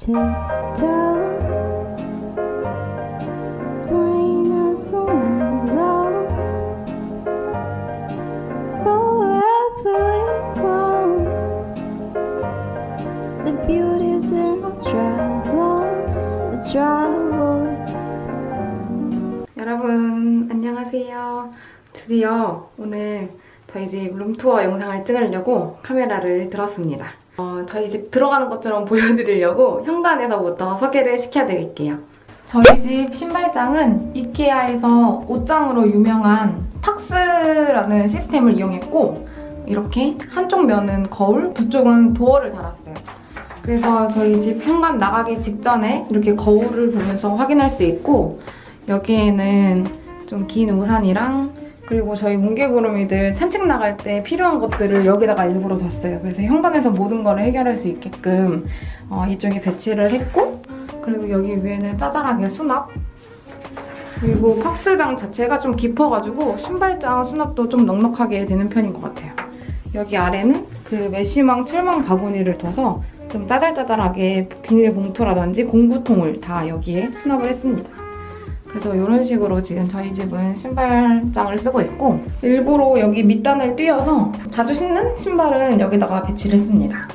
tiptoe, swing us on rose, go wherever we want. The beauty's in our travels, the travels. 여러분 안녕하세요. 드디어 오늘 저희 집 룸투어 영상을 찍으려고 카메라를 들었습니다. 저희 집 들어가는 것처럼 보여드리려고 현관에서부터 소개를 시켜드릴게요. 저희 집 신발장은 이케아에서 옷장으로 유명한 팍스라는 시스템을 이용했고, 이렇게 한쪽 면은 거울, 두 쪽은 도어를 달았어요. 그래서 저희 집 현관 나가기 직전에 이렇게 거울을 보면서 확인할 수 있고, 여기에는 좀 긴 우산이랑 그리고 저희 뭉게구름이들 산책 나갈 때 필요한 것들을 여기다가 일부러 뒀어요. 그래서 현관에서 모든 거를 해결할 수 있게끔 이쪽에 배치를 했고, 그리고 여기 위에는 짜잘하게 수납, 그리고 팍스장 자체가 좀 깊어가지고 신발장 수납도 좀 넉넉하게 되는 편인 것 같아요. 여기 아래는 그 메쉬망 철망 바구니를 둬서 좀 짜잘짜잘하게 비닐봉투라든지 공구통을 다 여기에 수납을 했습니다. 그래서 이런 식으로 지금 저희 집은 신발장을 쓰고 있고, 일부러 여기 밑단을 띄어서 자주 신는 신발은 여기다가 배치를 했습니다.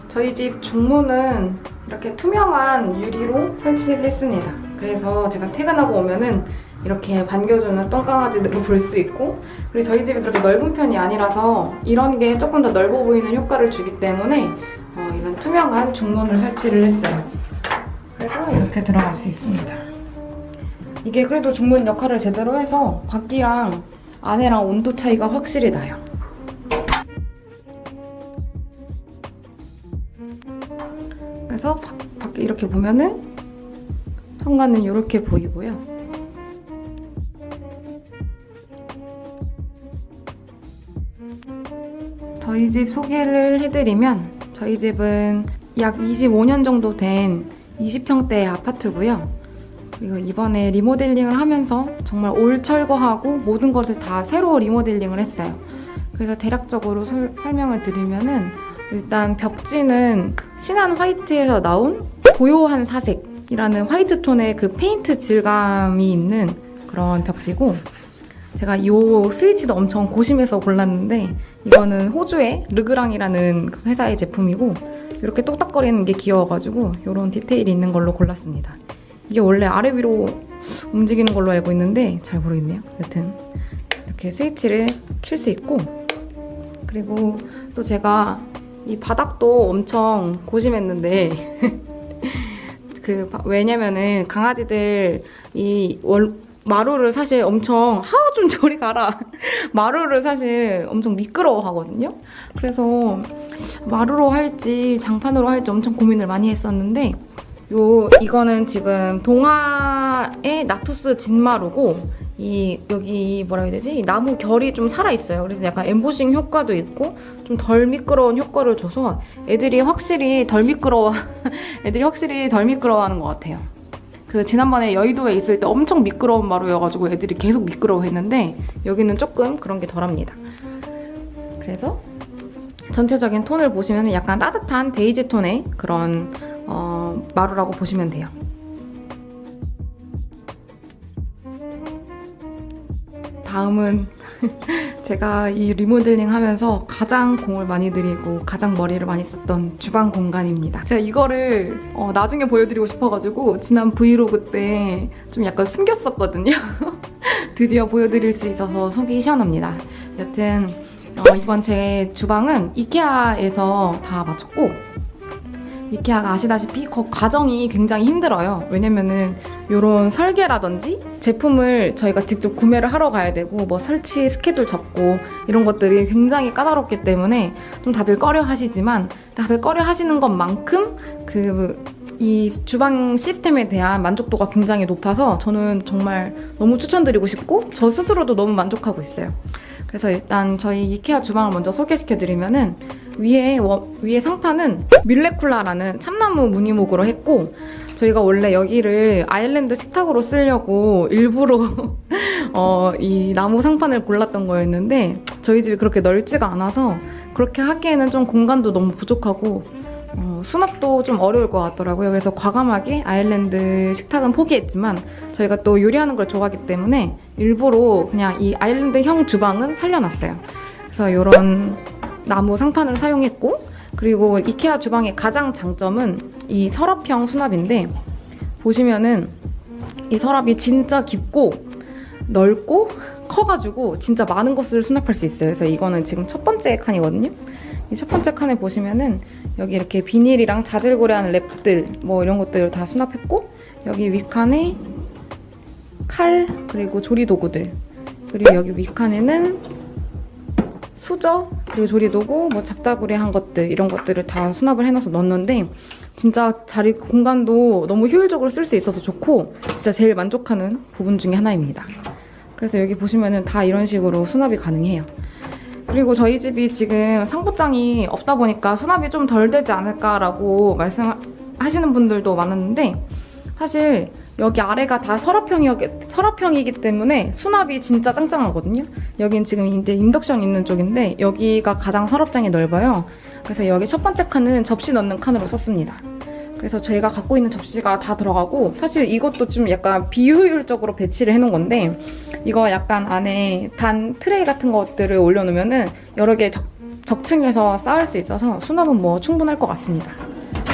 저희 집 중문은 이렇게 투명한 유리로 설치를 했습니다. 그래서 제가 퇴근하고 오면은 이렇게 반겨주는 똥강아지들을 볼 수 있고, 그리고 저희 집이 그렇게 넓은 편이 아니라서 이런 게 조금 더 넓어 보이는 효과를 주기 때문에 이런 투명한 중문을 설치를 했어요. 그래서 이렇게 들어갈 수 있습니다. 이게 그래도 중문 역할을 제대로 해서 밖이랑 안에랑 온도 차이가 확실히 나요. 그래서 밖에 이렇게 보면은 현관은 이렇게 보이고요. 저희 집 소개를 해드리면, 저희 집은 약 25년 정도 된 20평대 아파트고요. 그리고 이번에 리모델링을 하면서 정말 올 철거하고 모든 것을 다 새로 리모델링을 했어요. 그래서 대략적으로 설명을 드리면은, 일단 벽지는 진한 화이트에서 나온 고요한 사색이라는 화이트 톤의 그 페인트 질감이 있는 그런 벽지고, 제가 이 스위치도 엄청 고심해서 골랐는데 이거는 호주의 르그랑이라는 그 회사의 제품이고, 이렇게 똑딱거리는 게 귀여워가지고 이런 디테일이 있는 걸로 골랐습니다. 이게 원래 아래 위로 움직이는 걸로 알고 있는데 잘 모르겠네요. 여튼 이렇게 스위치를 킬 수 있고, 그리고 또 제가 이 바닥도 엄청 고심했는데 왜냐면은 강아지들 마루를 사실 엄청 좀 저리 가라 마루를 사실 엄청 미끄러워 하거든요. 그래서 마루로 할지 장판으로 할지 엄청 고민을 많이 했었는데, 이거는 지금 동화의 나투스 진마루고, 여기 뭐라 해야 되지? 나무 결이 좀 살아있어요. 그래서 약간 엠보싱 효과도 있고 좀 덜 미끄러운 효과를 줘서 애들이 확실히 덜 미끄러워하는 것 같아요. 지난번에 여의도에 있을 때 엄청 미끄러운 마루여가지고 애들이 계속 미끄러워했는데 여기는 조금 그런 게 덜합니다. 그래서 전체적인 톤을 보시면 약간 따뜻한 베이지 톤의 그런 마루라고 보시면 돼요. 다음은 제가 이 리모델링 하면서 가장 공을 많이 들이고 가장 머리를 많이 썼던 주방 공간입니다. 제가 이거를 나중에 보여드리고 싶어가지고 지난 브이로그 때 좀 약간 숨겼었거든요. 드디어 보여드릴 수 있어서 속이 시원합니다. 여튼 이번 제 주방은 이케아에서 다 마쳤고, 이케아가 아시다시피 그 과정이 굉장히 힘들어요. 왜냐면은 이런 설계라든지 제품을 저희가 직접 구매를 하러 가야 되고, 뭐 설치 스케줄 잡고 이런 것들이 굉장히 까다롭기 때문에 좀 다들 꺼려 하시지만, 다들 꺼려 하시는 것만큼 이 주방 시스템에 대한 만족도가 굉장히 높아서 저는 정말 너무 추천드리고 싶고 저 스스로도 너무 만족하고 있어요. 그래서 일단 저희 이케아 주방을 먼저 소개시켜드리면은, 위에 상판은 뮬레쿨라라는 참나무 무늬목으로 했고, 저희가 원래 여기를 아일랜드 식탁으로 쓰려고 일부러 이 나무 상판을 골랐던 거였는데 저희 집이 그렇게 넓지가 않아서 그렇게 하기에는 좀 공간도 너무 부족하고 수납도 좀 어려울 것 같더라고요. 그래서 과감하게 아일랜드 식탁은 포기했지만 저희가 또 요리하는 걸 좋아하기 때문에 일부러 그냥 이 아일랜드형 주방은 살려놨어요. 그래서 이런 나무 상판을 사용했고, 그리고 이케아 주방의 가장 장점은 이 서랍형 수납인데, 보시면은 이 서랍이 진짜 깊고 넓고 커가지고 진짜 많은 것을 수납할 수 있어요. 그래서 이거는 지금 첫 번째 칸이거든요. 이 첫 번째 칸에 보시면은 여기 이렇게 비닐이랑 자질구레한 랩들 뭐 이런 것들을 다 수납했고, 여기 윗칸에 칼 그리고 조리도구들, 그리고 여기 윗칸에는 수저 그리고 조리도구 뭐 잡다구레한 것들 이런 것들을 다 수납을 해놔서 넣었는데, 진짜 자리 공간도 너무 효율적으로 쓸 수 있어서 좋고 진짜 제일 만족하는 부분 중에 하나입니다. 그래서 여기 보시면은 다 이런 식으로 수납이 가능해요. 그리고 저희 집이 지금 상부장이 없다 보니까 수납이 좀 덜 되지 않을까라고 말씀하시는 분들도 많았는데, 사실 여기 아래가 다 서랍형이기 때문에 수납이 진짜 짱짱하거든요. 여긴 지금 이제 인덕션 있는 쪽인데 여기가 가장 서랍장이 넓어요. 그래서 여기 첫 번째 칸은 접시 넣는 칸으로 썼습니다. 그래서 저희가 갖고 있는 접시가 다 들어가고, 사실 이것도 좀 약간 비효율적으로 배치를 해놓은 건데, 이거 약간 안에 단 트레이 같은 것들을 올려놓으면은 여러 개 적층해서 쌓을 수 있어서 수납은 뭐 충분할 것 같습니다.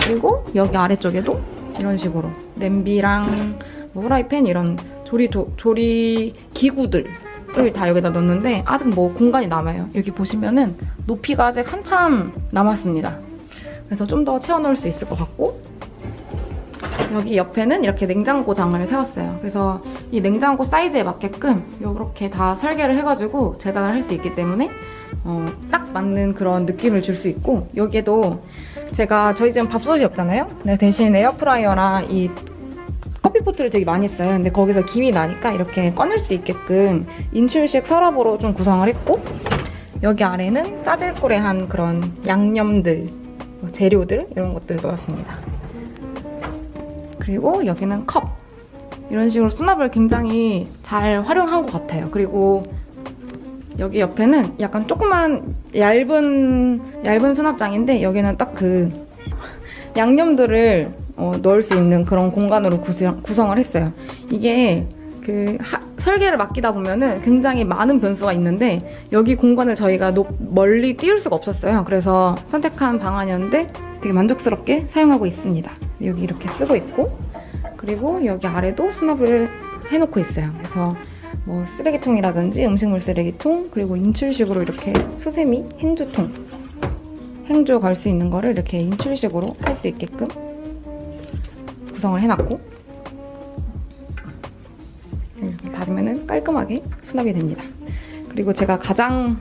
그리고 여기 아래쪽에도 이런 식으로 냄비랑 뭐 후라이팬 이런 조리 기구들을 다 여기다 넣었는데 아직 뭐 공간이 남아요. 여기 보시면은 높이가 아직 한참 남았습니다. 그래서 좀 더 채워넣을 수 있을 것 같고, 여기 옆에는 이렇게 냉장고장을 세웠어요. 그래서 이 냉장고 사이즈에 맞게끔 이렇게 다 설계를 해가지고 재단을 할 수 있기 때문에 딱 맞는 그런 느낌을 줄 수 있고, 여기에도 저희 집은 밥솥이 없잖아요. 근데 대신 에어프라이어랑 이 커피포트를 되게 많이 써요. 근데 거기서 김이 나니까 이렇게 꺼낼 수 있게끔 인출식 서랍으로 좀 구성을 했고, 여기 아래는 짜질꼬레한 그런 양념들, 재료들 이런 것들 넣었습니다. 그리고 여기는 컵, 이런 식으로 수납을 굉장히 잘 활용한 것 같아요. 그리고 여기 옆에는 약간 조그만 얇은 수납장인데, 여기는 딱 그 양념들을 넣을 수 있는 그런 공간으로 구성을 했어요. 이게 설계를 맡기다 보면은 굉장히 많은 변수가 있는데 여기 공간을 저희가 멀리 띄울 수가 없었어요. 그래서 선택한 방안이었는데 되게 만족스럽게 사용하고 있습니다. 여기 이렇게 쓰고 있고, 그리고 여기 아래도 수납을 해놓고 있어요. 그래서 뭐 쓰레기통이라든지 음식물 쓰레기통, 그리고 인출식으로 이렇게 수세미, 행주 걸 수 있는 거를 이렇게 인출식으로 할 수 있게끔 구성을 해놨고, 이렇게 닫으면 깔끔하게 수납이 됩니다. 그리고 제가 가장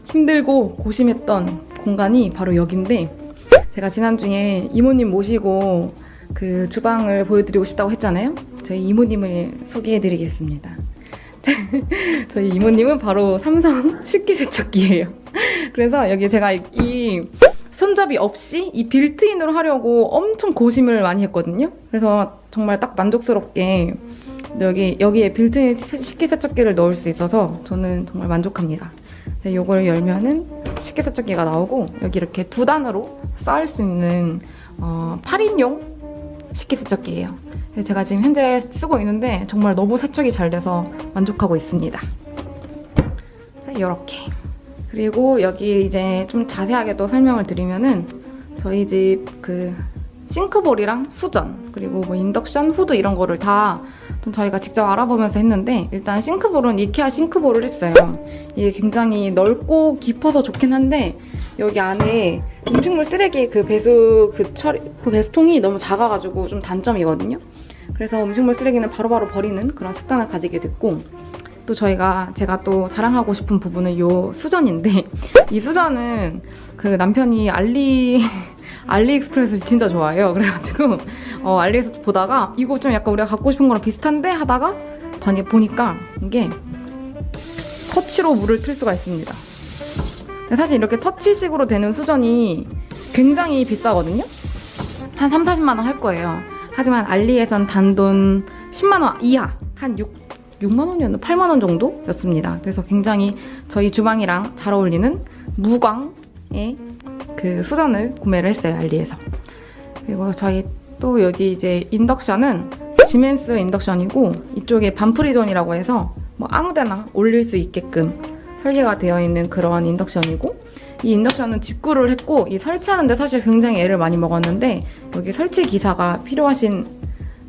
힘들고 고심했던 공간이 바로 여기인데, 제가 지난주에 이모님 모시고 그 주방을 보여드리고 싶다고 했잖아요. 저희 이모님을 소개해드리겠습니다. 저희 이모님은 바로 삼성 식기세척기예요. 그래서 여기 제가 이 손잡이 없이 이 빌트인으로 하려고 엄청 고심을 많이 했거든요. 그래서 정말 딱 만족스럽게 여기에 빌트인 식기세척기를 넣을 수 있어서 저는 정말 만족합니다. 이걸 열면은 식기세척기가 나오고, 여기 이렇게 두 단으로 쌓을 수 있는 8인용 식기세척기예요. 그래서 제가 지금 현재 쓰고 있는데 정말 너무 세척이 잘 돼서 만족하고 있습니다. 이렇게. 그리고 여기 이제 좀 자세하게 또 설명을 드리면은, 저희 집 싱크볼이랑 수전, 그리고 뭐 인덕션, 후드 이런 거를 다 좀 저희가 직접 알아보면서 했는데, 일단 싱크볼은 이케아 싱크볼을 했어요. 이게 굉장히 넓고 깊어서 좋긴 한데, 여기 안에 음식물 쓰레기 배수통이 너무 작아가지고 좀 단점이거든요. 그래서 음식물 쓰레기는 바로바로 버리는 그런 습관을 가지게 됐고, 또 제가 또 자랑하고 싶은 부분은 이 수전인데, 이 수전은 남편이 알리익스프레스를 진짜 좋아해요. 그래가지고 알리에서 보다가 이거 좀 약간 우리가 갖고 싶은 거랑 비슷한데 하다가 보니까 이게 터치로 물을 틀 수가 있습니다. 사실 이렇게 터치식으로 되는 수전이 굉장히 비싸거든요. 한 3, 40만 원 할 거예요. 하지만 알리에선 단돈 10만 원 이하, 한 6만 원이었나? 8만 원 정도였습니다. 그래서 굉장히 저희 주방이랑 잘 어울리는 무광의 그 수전을 구매를 했어요, 알리에서. 그리고 저희 또 여기 이제 인덕션은 지멘스 인덕션이고, 이쪽에 반프리존이라고 해서 뭐 아무데나 올릴 수 있게끔 설계가 되어 있는 그런 인덕션이고, 이 인덕션은 직구를 했고, 이 설치하는데 사실 굉장히 애를 많이 먹었는데, 여기 설치 기사가 필요하신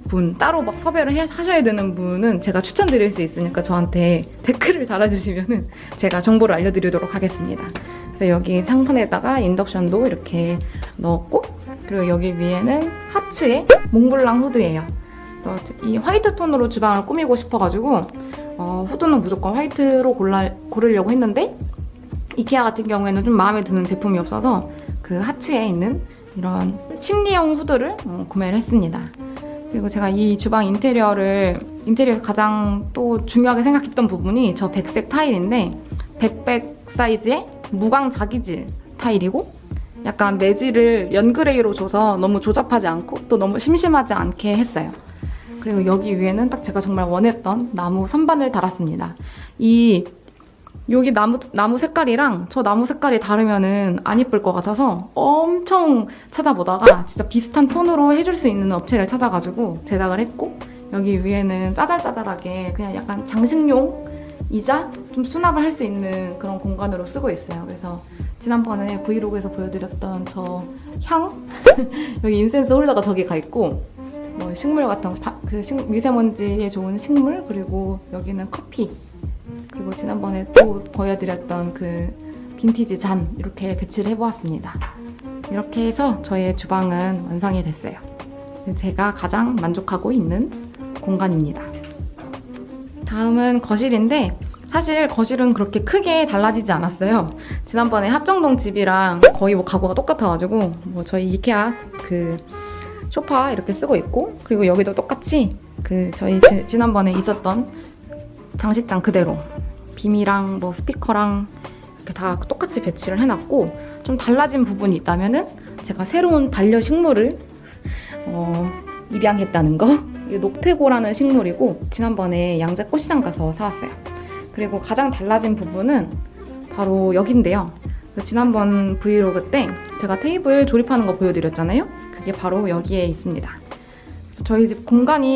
분, 따로 막 섭외를 하셔야 되는 분은 제가 추천드릴 수 있으니까 저한테 댓글을 달아주시면은 제가 정보를 알려드리도록 하겠습니다. 그래서 여기 상판에다가 인덕션도 이렇게 넣었고, 그리고 여기 위에는 하츠의 몽블랑 후드예요. 이 화이트 톤으로 주방을 꾸미고 싶어가지고 후드는 무조건 화이트로 고르려고 했는데, 이케아 같은 경우에는 좀 마음에 드는 제품이 없어서 그 하츠에 있는 이런 침리형 후드를 구매를 했습니다. 그리고 제가 이 주방 인테리어에서 가장 또 중요하게 생각했던 부분이 저 백색 타일인데, 백백 사이즈의 무광 자기질 타일이고, 약간 매질을 연그레이로 줘서 너무 조잡하지 않고 또 너무 심심하지 않게 했어요. 그리고 여기 위에는 딱 제가 정말 원했던 나무 선반을 달았습니다. 여기 나무 색깔이랑 저 나무 색깔이 다르면은 안 예쁠 것 같아서 엄청 찾아보다가 진짜 비슷한 톤으로 해줄 수 있는 업체를 찾아가지고 제작을 했고, 여기 위에는 짜잘짜잘하게 그냥 약간 장식용이자 좀 수납을 할 수 있는 그런 공간으로 쓰고 있어요. 그래서 지난번에 브이로그에서 보여드렸던 저 향? 여기 인센스 홀더가 저기 가 있고, 뭐 식물 같은 거, 미세먼지에 좋은 식물, 그리고 여기는 커피, 그리고 지난번에 또 보여드렸던 그 빈티지 잔, 이렇게 배치를 해보았습니다. 이렇게 해서 저의 주방은 완성이 됐어요. 제가 가장 만족하고 있는 공간입니다. 다음은 거실인데, 사실 거실은 그렇게 크게 달라지지 않았어요. 지난번에 합정동 집이랑 거의 뭐 가구가 똑같아가지고 뭐 저희 이케아 그 소파 이렇게 쓰고 있고, 그리고 여기도 똑같이 그 저희 지난번에 있었던 장식장 그대로 빔이랑 뭐 스피커랑 이렇게 다 똑같이 배치를 해놨고, 좀 달라진 부분이 있다면은 제가 새로운 반려식물을 입양했다는 거. 이게 녹테고라는 식물이고, 지난번에 양재 꽃시장 가서 사왔어요. 그리고 가장 달라진 부분은 바로 여긴데요. 지난번 브이로그 때 제가 테이블 조립하는 거 보여드렸잖아요. 그게 바로 여기에 있습니다. 저희 집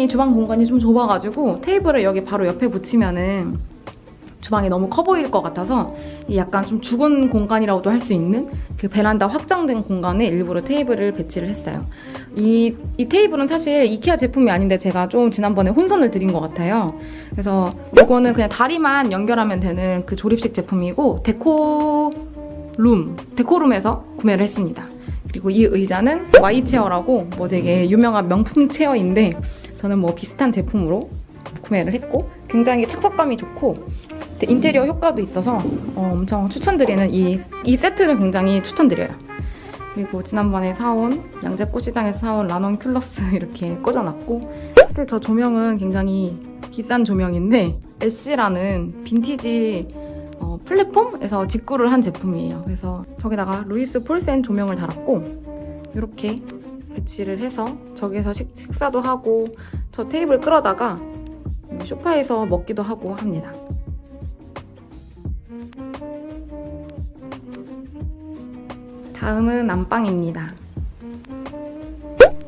주방 공간이 좀 좁아가지고 테이블을 여기 바로 옆에 붙이면은 주방이 너무 커 보일 것 같아서 약간 좀 죽은 공간이라고도 할 수 있는 그 베란다 확장된 공간에 일부러 테이블을 배치를 했어요. 이 테이블은 사실 이케아 제품이 아닌데 제가 좀 지난번에 혼선을 드린 것 같아요. 그래서 이거는 그냥 다리만 연결하면 되는 그 조립식 제품이고, 데코룸에서 구매를 했습니다. 그리고 이 의자는 Y체어라고 뭐 되게 유명한 명품 체어인데, 저는 뭐 비슷한 제품으로 구매를 했고, 굉장히 착석감이 좋고 인테리어 효과도 있어서 엄청 추천드리는 이 세트를 굉장히 추천드려요. 그리고 지난번에 사온 양재 꽃시장에서 사온 라논 큘러스 이렇게 꽂아놨고, 사실 저 조명은 굉장히 비싼 조명인데 애쉬라는 빈티지 플랫폼에서 직구를 한 제품이에요. 그래서 저기다가 루이스 폴센 조명을 달았고, 이렇게 배치를 해서 저기서 식사도 하고, 저 테이블 끌어다가 소파에서 먹기도 하고 합니다. 다음은 안방입니다.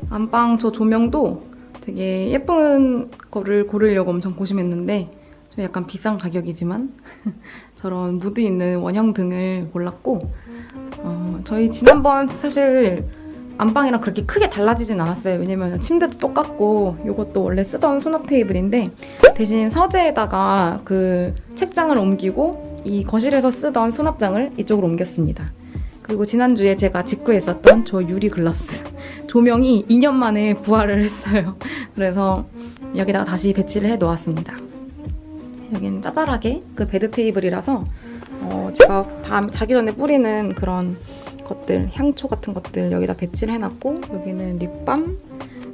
안방 저 조명도 되게 예쁜 거를 고르려고 엄청 고심했는데, 좀 약간 비싼 가격이지만 저런 무드 있는 원형 등을 골랐고, 저희 지난번 사실 안방이랑 그렇게 크게 달라지진 않았어요. 왜냐면 침대도 똑같고, 이것도 원래 쓰던 수납 테이블인데 대신 서재에다가 그 책장을 옮기고 이 거실에서 쓰던 수납장을 이쪽으로 옮겼습니다. 그리고 지난주에 제가 직구했었던 저 유리 글라스 조명이 2년 만에 부활을 했어요. 그래서 여기다가 다시 배치를 해 놓았습니다. 여기는 짜잘하게 그 베드 테이블이라서 제가 밤 자기 전에 뿌리는 그런 것들, 향초 같은 것들 여기다 배치를 해놨고, 여기는 립밤,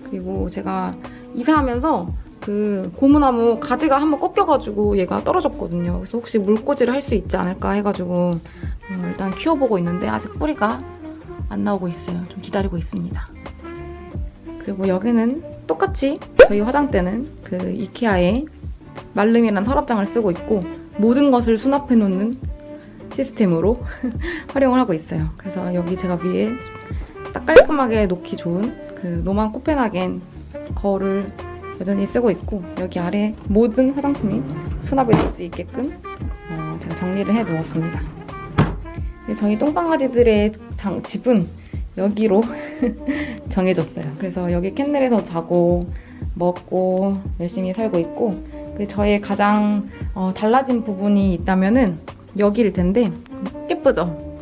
그리고 제가 이사하면서 그 고무나무 가지가 한번 꺾여가지고 얘가 떨어졌거든요. 그래서 혹시 물꽂이를 할 수 있지 않을까 해가지고 일단 키워보고 있는데 아직 뿌리가 안 나오고 있어요. 좀 기다리고 있습니다. 그리고 여기는 똑같이 저희 화장대는 그 이케아의 말름이라는 서랍장을 쓰고 있고, 모든 것을 수납해놓는 시스템으로 활용을 하고 있어요. 그래서 여기 제가 위에 딱 깔끔하게 놓기 좋은 그 노만 코펜하겐 거울을 여전히 쓰고 있고, 여기 아래 모든 화장품이 수납이 될 수 있게끔 제가 정리를 해 놓았습니다. 저희 똥강아지들의 집은 여기로 정해졌어요. 그래서 여기 캔넬에서 자고 먹고 열심히 살고 있고, 저의 가장 달라진 부분이 있다면은 여기일 텐데, 예쁘죠?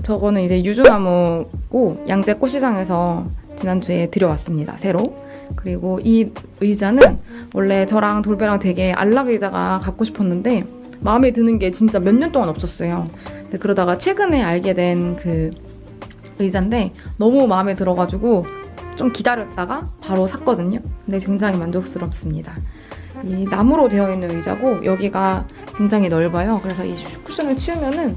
저거는 이제 유주나무고 양재 꽃시장에서 지난주에 들여왔습니다, 새로. 그리고 이 의자는 원래 저랑 돌배랑 되게 안락 의자가 갖고 싶었는데 마음에 드는 게 진짜 몇 년 동안 없었어요. 근데 그러다가 최근에 알게 된 그 의자인데 너무 마음에 들어가지고 좀 기다렸다가 바로 샀거든요. 근데 굉장히 만족스럽습니다. 이 나무로 되어 있는 의자고 여기가 굉장히 넓어요. 그래서 이 쿠션을 치우면은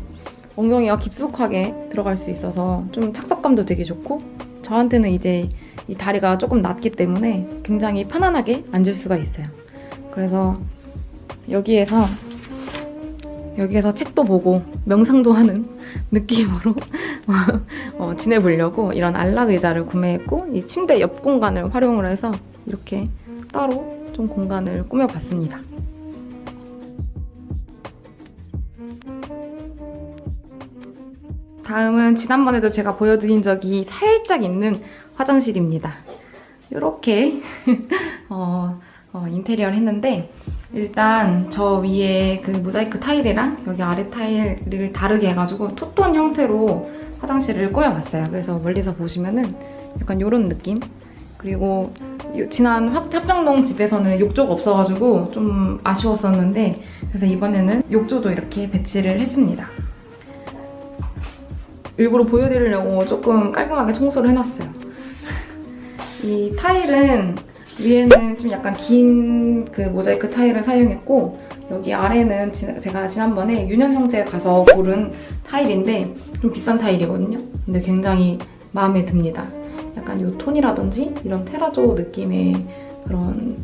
엉덩이가 깊숙하게 들어갈 수 있어서 좀 착석감도 되게 좋고, 저한테는 이제 이 다리가 조금 낮기 때문에 굉장히 편안하게 앉을 수가 있어요. 그래서 여기에서 책도 보고 명상도 하는 느낌으로 지내보려고 이런 안락 의자를 구매했고, 이 침대 옆 공간을 활용을 해서 이렇게 따로 좀 공간을 꾸며봤습니다. 다음은 지난번에도 제가 보여드린 적이 살짝 있는 화장실입니다. 이렇게 인테리어를 했는데, 일단 저 위에 그 모자이크 타일이랑 여기 아래 타일을 다르게 해가지고 투톤 형태로 화장실을 꾸며봤어요. 그래서 멀리서 보시면은 약간 이런 느낌. 그리고 지난 합정동 집에서는 욕조가 없어가지고 좀 아쉬웠었는데, 그래서 이번에는 욕조도 이렇게 배치를 했습니다. 일부러 보여드리려고 조금 깔끔하게 청소를 해놨어요. 이 타일은 위에는 좀 약간 긴 그 모자이크 타일을 사용했고, 여기 아래는 제가 지난번에 유년성지에 가서 고른 타일인데 좀 비싼 타일이거든요. 근데 굉장히 마음에 듭니다. 약간 이 톤이라든지 이런 테라조 느낌의 그런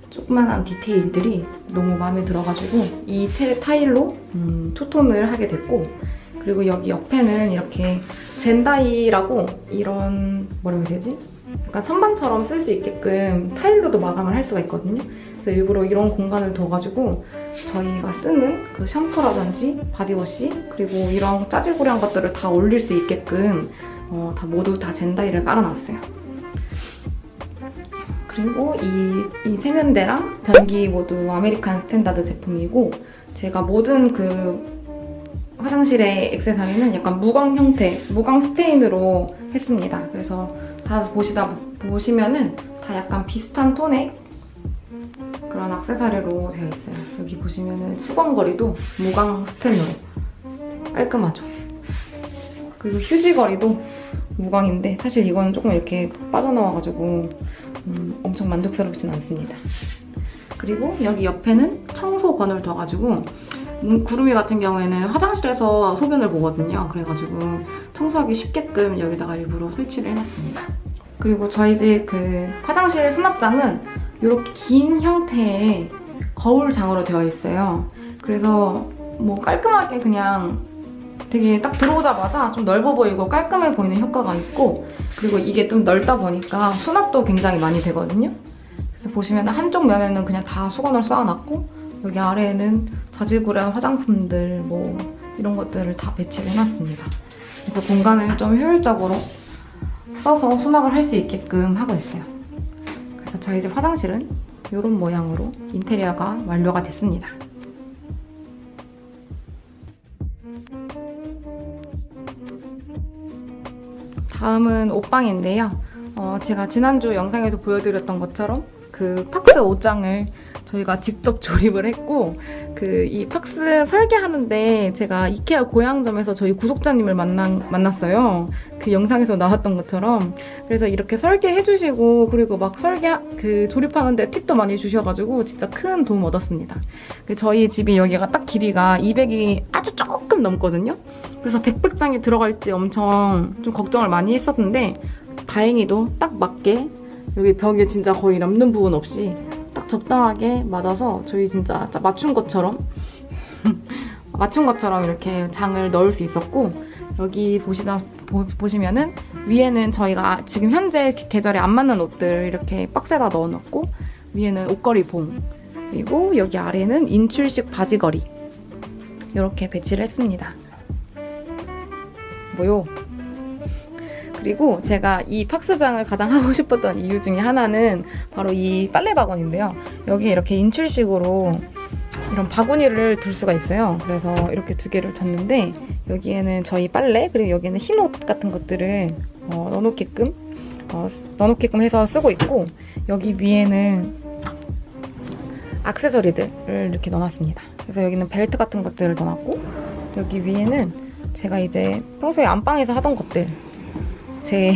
조그만한 디테일들이 너무 마음에 들어가지고 이 타일로 투톤을 하게 됐고, 그리고 여기 옆에는 이렇게 젠다이라고 이런 뭐라고 해야 되지? 약간 선반처럼 쓸 수 있게끔 타일로도 마감을 할 수가 있거든요. 그래서 일부러 이런 공간을 둬가지고 저희가 쓰는 그 샴푸라든지 바디워시, 그리고 이런 짜질구리한 것들을 다 올릴 수 있게끔 모두 다 젠다이를 깔아놨어요. 그리고 이 세면대랑 변기 모두 아메리칸 스탠다드 제품이고, 제가 모든 그 화장실의 액세서리는 약간 무광 형태, 무광 스테인으로 했습니다. 그래서 다 보시면은 다 약간 비슷한 톤의 그런 액세서리로 되어 있어요. 여기 보시면은 수건거리도 무광 스텐으로 깔끔하죠. 그리고 휴지거리도 무광인데 사실 이거는 조금 이렇게 빠져나와가지고 엄청 만족스럽진 않습니다. 그리고 여기 옆에는 청소건을 둬가지고 구름이 같은 경우에는 화장실에서 소변을 보거든요. 그래가지고 청소하기 쉽게끔 여기다가 일부러 설치를 해놨습니다. 그리고 저희 집 그 화장실 수납장은 이렇게 긴 형태의 거울장으로 되어 있어요. 그래서 뭐 깔끔하게 그냥 되게 딱 들어오자마자 좀 넓어 보이고 깔끔해 보이는 효과가 있고, 그리고 이게 좀 넓다 보니까 수납도 굉장히 많이 되거든요. 그래서 보시면 한쪽 면에는 그냥 다 수건을 쌓아놨고, 여기 아래에는 자질구레한 화장품들 뭐 이런 것들을 다 배치를 해놨습니다. 그래서 공간을 좀 효율적으로 써서 수납을 할 수 있게끔 하고 있어요. 그래서 저희 집 화장실은 이런 모양으로 인테리어가 완료가 됐습니다. 다음은 옷방인데요. 제가 지난주 영상에서 보여드렸던 것처럼 그 팍스 옷장을 저희가 직접 조립을 했고, 이 팍스 설계하는데 제가 이케아 고양점에서 저희 구독자님을 만났어요. 그 영상에서 나왔던 것처럼. 그래서 이렇게 설계해주시고, 그리고 막 조립하는데 팁도 많이 주셔가지고 진짜 큰 도움 얻었습니다. 저희 집이 여기가 딱 길이가 200이 아주 조금 넘거든요. 그래서 백백장이 들어갈지 엄청 좀 걱정을 많이 했었는데, 다행히도 딱 맞게 여기 벽에 진짜 거의 남는 부분 없이 딱 적당하게 맞아서 저희 진짜 맞춘 것처럼 맞춘 것처럼 이렇게 장을 넣을 수 있었고, 여기 보시면은 위에는 저희가 지금 현재 계절에 안 맞는 옷들 이렇게 박스에다 넣어놨고, 위에는 옷걸이 봉, 그리고 여기 아래는 인출식 바지걸이 이렇게 배치를 했습니다. 뭐요? 그리고 제가 이 팍스장을 가장 하고 싶었던 이유 중에 하나는 바로 이 빨래 바구니인데요. 여기에 이렇게 인출식으로 이런 바구니를 둘 수가 있어요. 그래서 이렇게 두 개를 뒀는데, 여기에는 저희 빨래, 그리고 여기에는 흰 옷 같은 것들을 넣어놓게끔 해서 쓰고 있고, 여기 위에는 액세서리들을 이렇게 넣어놨습니다. 그래서 여기는 벨트 같은 것들을 넣어놨고, 여기 위에는 제가 이제 평소에 안방에서 하던 것들, 제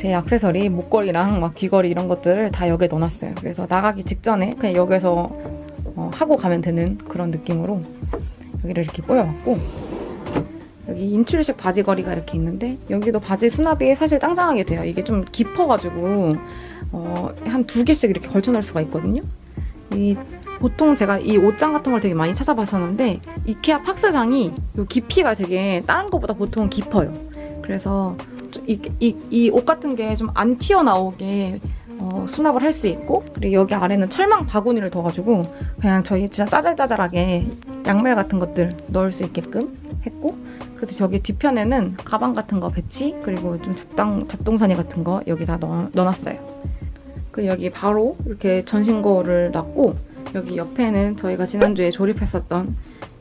액세서리, 목걸이랑 막 귀걸이 이런 것들을 다 여기에 넣어놨어요. 그래서 나가기 직전에 그냥 여기서 하고 가면 되는 그런 느낌으로 여기를 이렇게 꾸며봤고, 여기 인출식 바지걸이가 이렇게 있는데, 여기도 바지 수납이 사실 짱짱하게 돼요. 이게 좀 깊어가지고 한 2개씩 이렇게 걸쳐놓을 수가 있거든요. 보통 제가 이 옷장 같은 걸 되게 많이 찾아봤었는데, 이케아 팍스장이 이 깊이가 되게 다른 것보다 보통 깊어요. 그래서 이 옷 같은 게 좀 안 튀어나오게 수납을 할 수 있고, 그리고 여기 아래는 철망 바구니를 둬가지고 그냥 저희 진짜 짜잘짜잘하게 양말 같은 것들 넣을 수 있게끔 했고, 그래서 저기 뒤편에는 가방 같은 거 배치, 그리고 좀 잡동사니 같은 거 여기다 넣어놨어요. 그 여기 바로 이렇게 전신거울을 놨고, 여기 옆에는 저희가 지난주에 조립했었던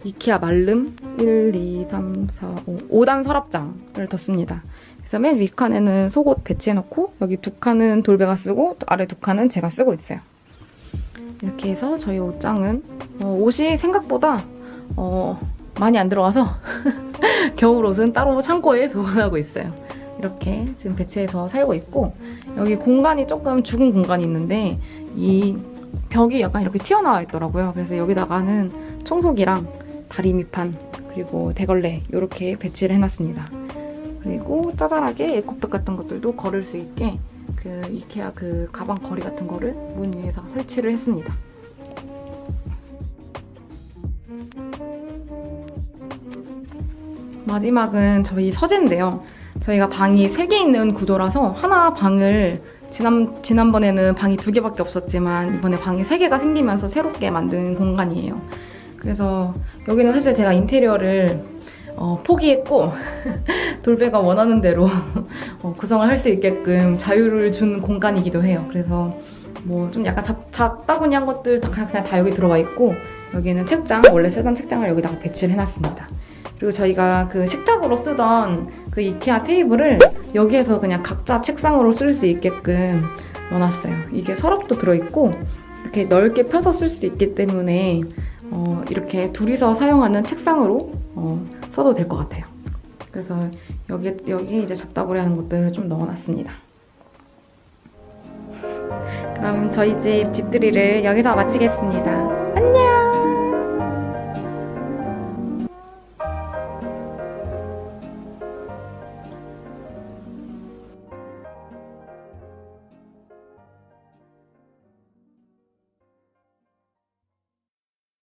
이케아 말름 1, 2, 3, 4, 5단 서랍장을 뒀습니다. 그래서 맨 윗칸에는 속옷 배치해놓고, 여기 2칸은 돌배가 쓰고 아래 2칸은 제가 쓰고 있어요. 이렇게 해서 저희 옷장은 옷이 생각보다 많이 안 들어가서 겨울 옷은 따로 창고에 보관하고 있어요. 이렇게 지금 배치해서 살고 있고, 여기 공간이 조금 죽은 공간이 있는데 이 벽이 약간 이렇게 튀어나와 있더라고요. 그래서 여기다가는 청소기랑 다리미판, 그리고 대걸레 이렇게 배치를 해놨습니다. 그리고 짜잘하게 에코백 같은 것들도 걸을 수 있게 그 이케아 그 가방 거리 같은 거를 문 위에서 설치를 했습니다. 마지막은 저희 서재인데요. 저희가 방이 3개 있는 구조라서 하나 방을 지난번에는 방이 2개밖에 없었지만 이번에 방이 3개가 생기면서 새롭게 만든 공간이에요. 그래서 여기는 사실 제가 인테리어를 포기했고 돌배가 원하는 대로 구성을 할 수 있게끔 자유를 준 공간이기도 해요. 그래서 뭐 좀 약간 잡다구니한 것들 그냥 다 여기 들어와 있고, 여기는 책장, 원래 쓰던 책장을 여기다가 배치를 해놨습니다. 그리고 저희가 그 식탁으로 쓰던 그 이케아 테이블을 여기에서 그냥 각자 책상으로 쓸 수 있게끔 넣어놨어요. 이게 서랍도 들어있고 이렇게 넓게 펴서 쓸 수 있기 때문에 이렇게 둘이서 사용하는 책상으로 써도 될 것 같아요. 그래서 여기 이제 잡다구리 하는 것들을 좀 넣어놨습니다. 그럼 저희 집들이를 여기서 마치겠습니다. 안녕!